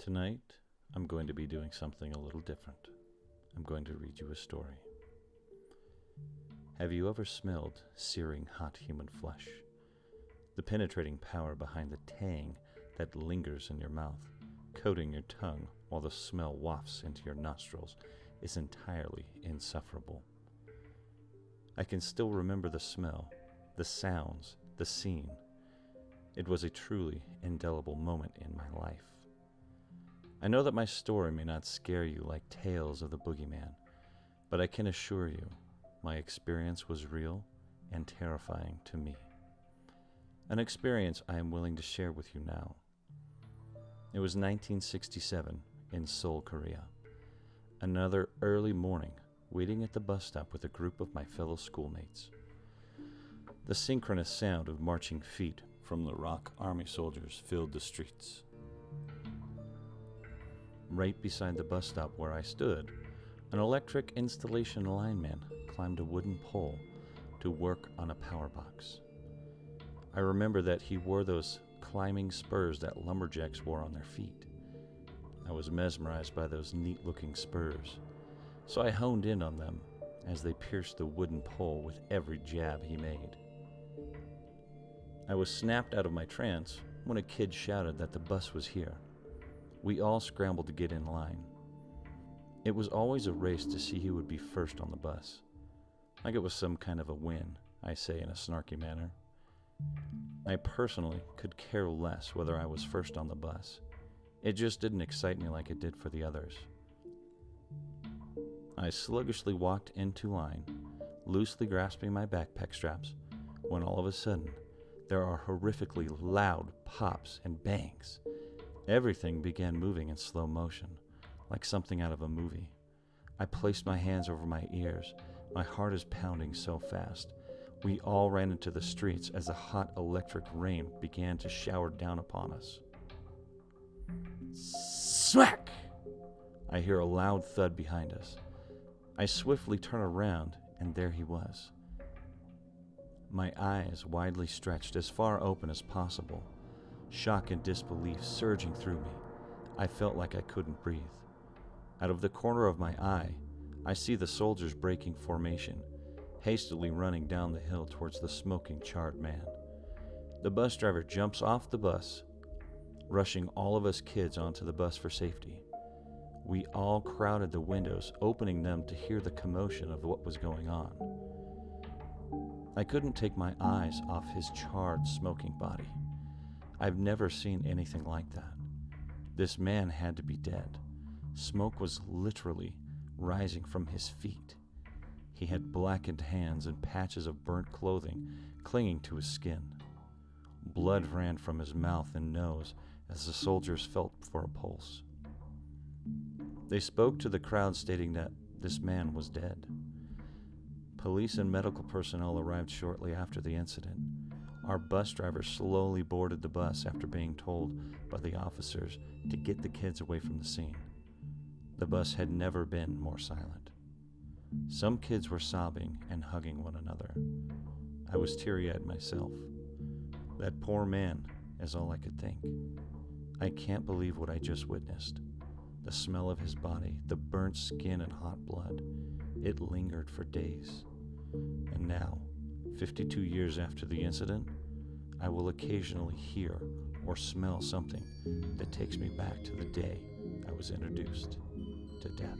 Tonight, I'm going to be doing something a little different. I'm going to read you a story. Have you ever smelled searing hot human flesh? The penetrating power behind the tang that lingers in your mouth, coating your tongue while the smell wafts into your nostrils, is entirely insufferable. I can still remember the smell, the sounds, the scene. It was a truly indelible moment in my life. I know that my story may not scare you like tales of the boogeyman, but I can assure you my experience was real and terrifying to me. An experience I am willing to share with you now. It was 1967 in Seoul, Korea. Another early morning, waiting at the bus stop with a group of my fellow schoolmates. The synchronous sound of marching feet from the ROK Army soldiers filled the streets. Right beside the bus stop where I stood, an electric installation lineman climbed a wooden pole to work on a power box. I remember that he wore those climbing spurs that lumberjacks wore on their feet. I was mesmerized by those neat-looking spurs, so I honed in on them as they pierced the wooden pole with every jab he made. I was snapped out of my trance when a kid shouted that the bus was here. We all scrambled to get in line. It was always a race to see who would be first on the bus. Like it was some kind of a win, I say in a snarky manner. I personally could care less whether I was first on the bus. It just didn't excite me like it did for the others. I sluggishly walked into line, loosely grasping my backpack straps, when all of a sudden, there are horrifically loud pops and bangs. Everything began moving in slow motion, like something out of a movie. I placed my hands over my ears. My heart is pounding so fast. We all ran into the streets as the hot electric rain began to shower down upon us. Smack! I hear a loud thud behind us. I swiftly turn around, and there he was. My eyes widely stretched as far open as possible. Shock and disbelief surging through me. I felt like I couldn't breathe. Out of the corner of my eye, I see the soldiers breaking formation, hastily running down the hill towards the smoking, charred man. The bus driver jumps off the bus, rushing all of us kids onto the bus for safety. We all crowded the windows, opening them to hear the commotion of what was going on. I couldn't take my eyes off his charred, smoking body. I've never seen anything like that. This man had to be dead. Smoke was literally rising from his feet. He had blackened hands and patches of burnt clothing clinging to his skin. Blood ran from his mouth and nose as the soldiers felt for a pulse. They spoke to the crowd stating that this man was dead. Police and medical personnel arrived shortly after the incident. Our bus driver slowly boarded the bus after being told by the officers to get the kids away from the scene. The bus had never been more silent. Some kids were sobbing and hugging one another. I was teary-eyed myself. That poor man is all I could think. I can't believe what I just witnessed. The smell of his body, the burnt skin and hot blood, it lingered for days. And now, 52 years after the incident, I will occasionally hear or smell something that takes me back to the day I was introduced to death.